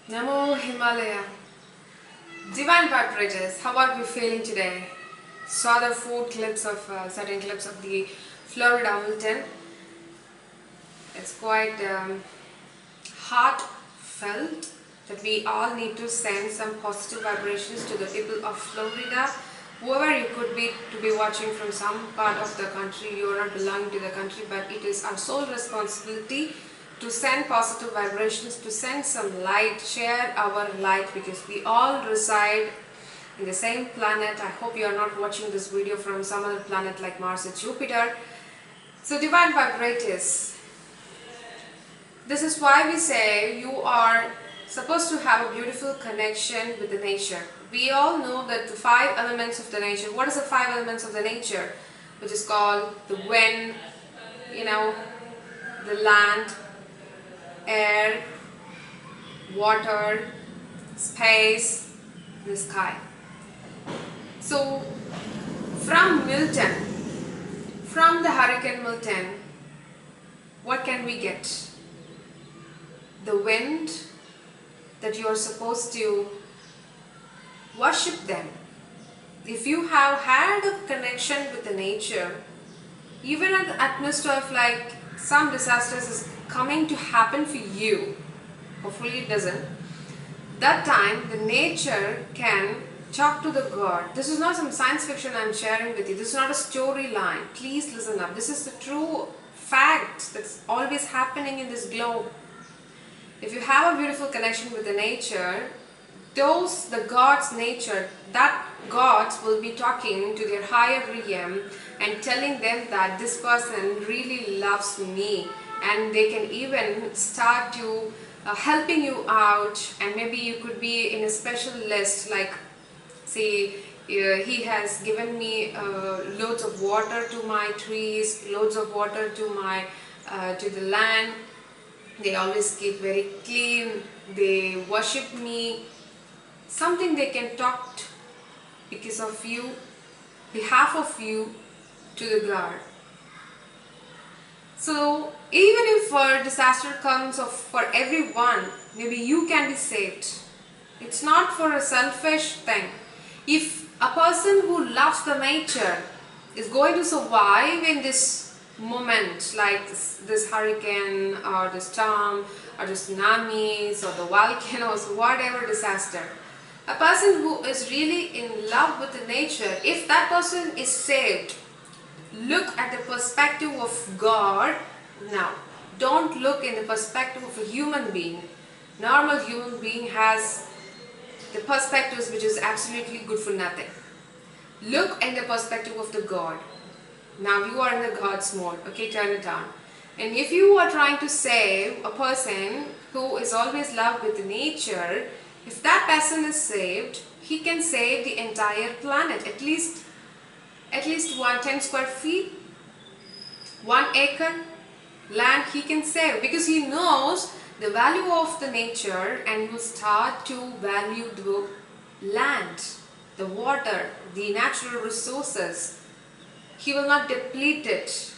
Namo Himalaya. Divine vibrators, how are we feeling today? Saw the certain clips of the Florida Milton. It's quite heartfelt that we all need to send some positive vibrations to the people of Florida. Whoever you could be to be watching from some part of the country, you are not belonging to the country, but it is our sole responsibility to send positive vibrations, to send some light, share our light, because we all reside in the same planet. I hope you are not watching this video from some other planet like Mars or Jupiter. So divine vibrators, this is why we say you are supposed to have a beautiful connection with the nature. We all know that the 5 elements of the nature. What is the 5 elements of the nature? Which is called the wind, the land, air, water, space, the sky. So from the Hurricane Milton, what can we get? The wind, that you are supposed to worship them. If you have had a connection with the nature, even at the atmosphere of like some disasters is coming to happen for you, hopefully it doesn't, that time the nature can talk to the God. This is not some science fiction I am sharing with you. This is not a storyline. Please listen up. This is the true fact that's always happening in this globe. If you have a beautiful connection with the nature, the God's nature, that gods will be talking to their higher realm and telling them that this person really loves me, and they can even start to helping you out, and maybe you could be in a special list like, say, he has given me loads of water to my trees, loads of water to the land. They always keep very clean, they worship me. Something they can talk because of you, behalf of you, to the God. So even if a disaster comes for everyone, maybe you can be saved. It's not for a selfish thing. If a person who loves the nature is going to survive in this moment, like this hurricane or the storm or the tsunamis or the volcanoes, whatever disaster, a person who is really in love with the nature, if that person is saved, look at the perspective of God now. Don't look in the perspective of a human being. Normal human being has the perspectives which is absolutely good for nothing. Look in the perspective of the God. Now you are in the God's mode, okay, turn it on. And if you are trying to save a person who is always loved with nature, if that person is saved, he can save the entire planet, at least 110 square feet, 1 acre land he can save, because he knows the value of the nature and will start to value the land, the water, the natural resources. He will not deplete it.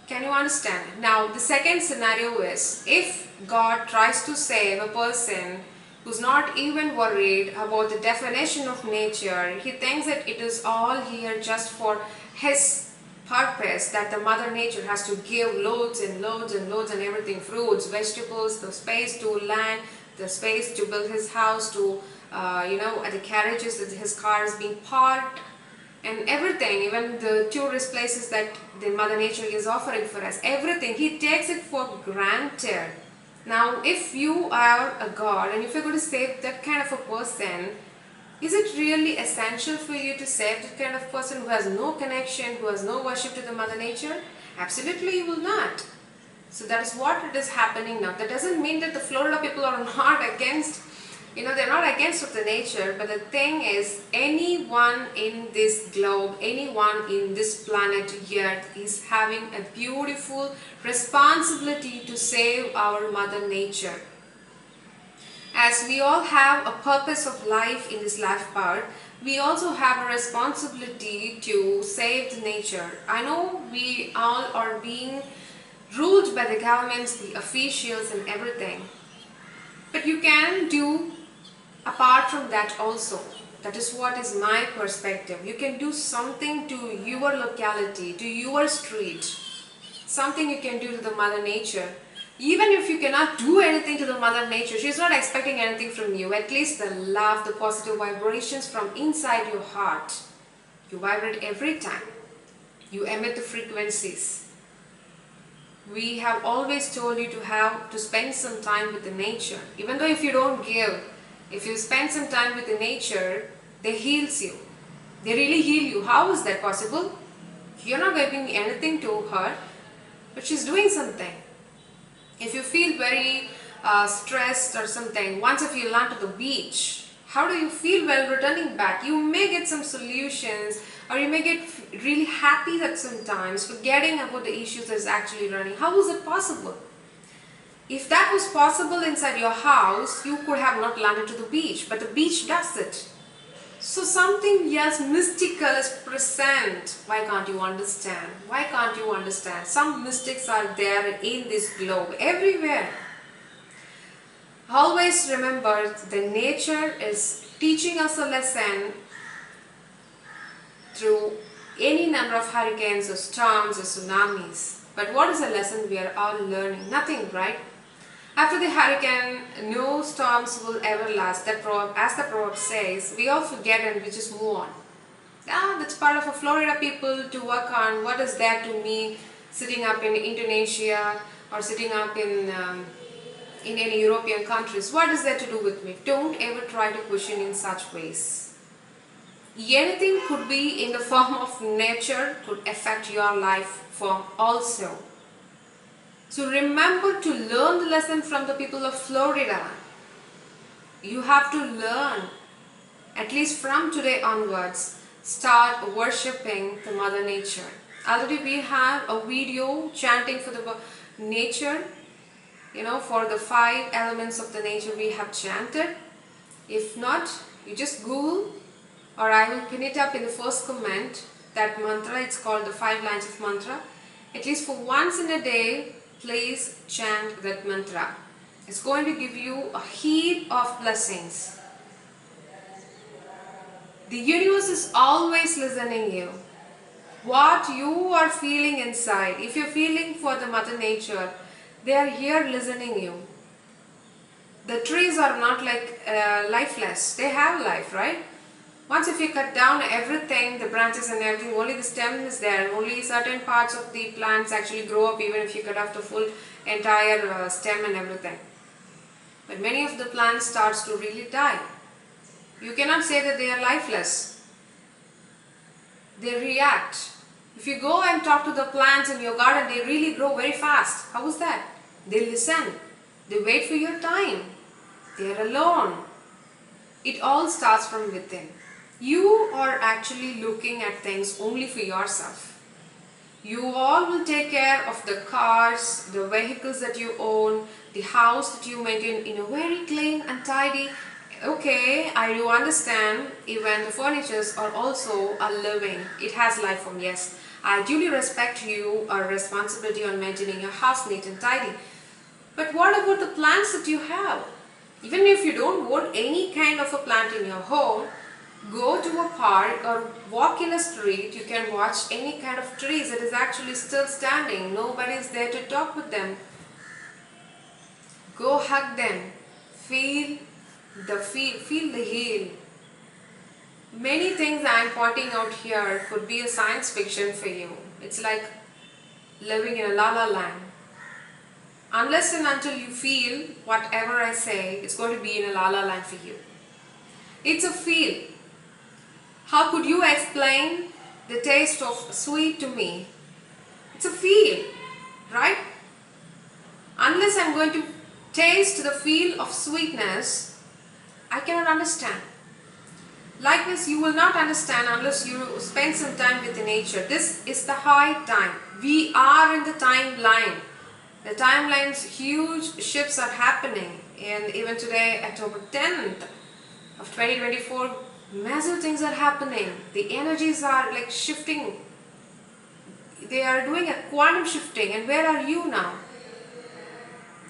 Can you understand? Now the second scenario is, if God tries to save a person who's not even worried about the definition of nature, he thinks that it is all here just for his purpose, that the mother nature has to give loads and loads and loads and everything, fruits, vegetables, the space to land, the space to build his house, to the carriages that his car is being parked, and everything, even the tourist places that the mother nature is offering for us, everything, he takes it for granted. Now if you are a God and if you're going to save that kind of a person, is it really essential for you to save that kind of person who has no connection, who has no worship to the mother nature? Absolutely you will not. So that is what it is happening now. That doesn't mean that the Florida people are not against, they're not against of the nature, but the thing is, anyone in this globe, anyone in this planet Earth is having a beautiful responsibility to save our mother nature. As we all have a purpose of life in this life part, we also have a responsibility to save the nature. I know we all are being ruled by the governments, the officials and everything. But you can do apart from that also. That is what is my perspective. You can do something to your locality, to your street. Something you can do to the Mother Nature. Even if you cannot do anything to the Mother Nature, she's not expecting anything from you. At least the love, the positive vibrations from inside your heart. You vibrate every time. You emit the frequencies. We have always told you to spend some time with the nature. Even though if you don't give, if you spend some time with the nature, they heals you. They really heal you. How is that possible? You're not giving anything to her, but she's doing something. If you feel very stressed or something, once if you land to the beach, how do you feel while returning back? You may get some solutions, or you may get really happy that sometimes, forgetting about the issues that's actually running. How is it possible? If that was possible inside your house, you could have not landed to the beach, but the beach does it. So something else mystical is present. Why can't you understand? Why can't you understand? Some mystics are there in this globe, everywhere. Always remember, the nature is teaching us a lesson through any number of hurricanes or storms or tsunamis. But what is the lesson we are all learning? Nothing, right? After the hurricane, no storms will ever last. That proverb, as the proverb says, we all forget and we just move on. That's part of a Florida people to work on. What is that to me, sitting up in Indonesia or sitting up in any European countries? What is that to do with me? Don't ever try to question in such ways. Anything could be in the form of nature, could affect your life form also. So remember to learn the lesson from the people of Florida. You have to learn, at least from today onwards, start worshipping the Mother Nature. Already we have a video chanting for the nature, for the 5 elements of the nature we have chanted. If not, you just Google, or I will pin it up in the first comment, that mantra. It's called the 5 lines of mantra. At least for once in a day, please chant that mantra. It's going to give you a heap of blessings. The universe is always listening you. What you are feeling inside, if you're feeling for the Mother Nature, they are here listening you. The trees are not like lifeless. They have life, right? Once if you cut down everything, the branches and everything, only the stem is there. Only certain parts of the plants actually grow up, even if you cut off the full entire stem and everything. But many of the plants starts to really die. You cannot say that they are lifeless. They react. If you go and talk to the plants in your garden, they really grow very fast. How is that? They listen. They wait for your time. They are alone. It all starts from within. You are actually looking at things only for yourself. You all will take care of the cars, the vehicles that you own, the house that you maintain in a very clean and tidy. Okay, I do understand, even the furnitures are also a living. It has life form, yes. I duly respect you, a responsibility on maintaining your house neat and tidy. But what about the plants that you have? Even if you don't want any kind of a plant in your home, go to a park or walk in a street, you can watch any kind of trees that is actually still standing. Nobody is there to talk with them. Go hug them. Feel the heal. Many things I am pointing out here could be a science fiction for you. It's like living in a la-la land. Unless and until you feel whatever I say, it's going to be in a la-la land for you. It's a feel. How could you explain the taste of sweet to me? It's a feel, right? Unless I'm going to taste the feel of sweetness, I cannot understand. Likewise, you will not understand unless you spend some time with the nature. This is the high time. We are in the timeline. The timeline's huge shifts are happening, and even today, October 10th of 2024, massive things are happening. The energies are like shifting. They are doing a quantum shifting, and where are you now?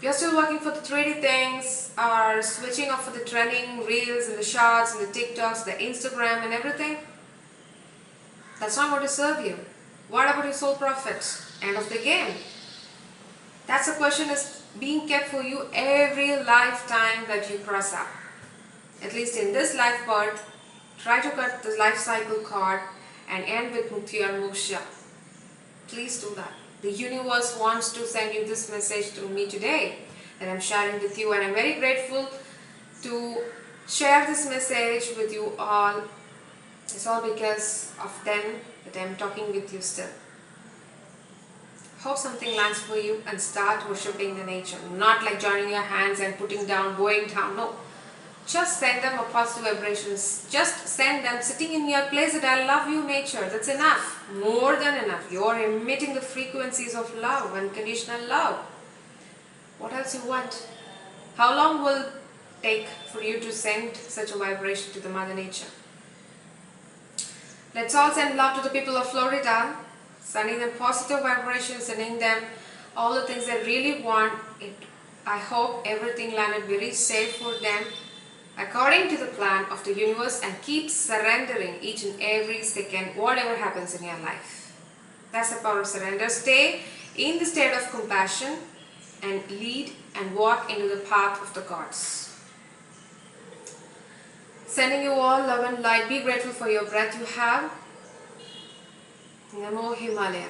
You're still working for the 3D things. are switching off for the trending reels and the shots and the TikToks, the Instagram and everything, that's not going to serve you. What about your soul profit? End of the game. That's a question is being kept for you every lifetime that you cross up. At least in this life birth, try to cut the life cycle card and end with Mukti or Moksha. Please do that. The universe wants to send you this message through me today that I'm sharing with you, and I'm very grateful to share this message with you all. It's all because of them that I'm talking with you still. Hope something lands for you and start worshipping the nature. Not like joining your hands and putting down, bowing down. No. Just send them a positive vibrations. Just send them sitting in your place that I love you, nature. That's enough. More than enough. You're emitting the frequencies of love, unconditional love. What else you want? How long will it take for you to send such a vibration to the Mother Nature? Let's all send love to the people of Florida. Sending them positive vibrations, sending them all the things they really want. I hope everything landed very safe for them according to the plan of the universe, and keep surrendering each and every second whatever happens in your life. That's the power of surrender. Stay in the state of compassion and lead and walk into the path of the gods. Sending you all love and light. Be grateful for your breath you have. Namo Himalaya.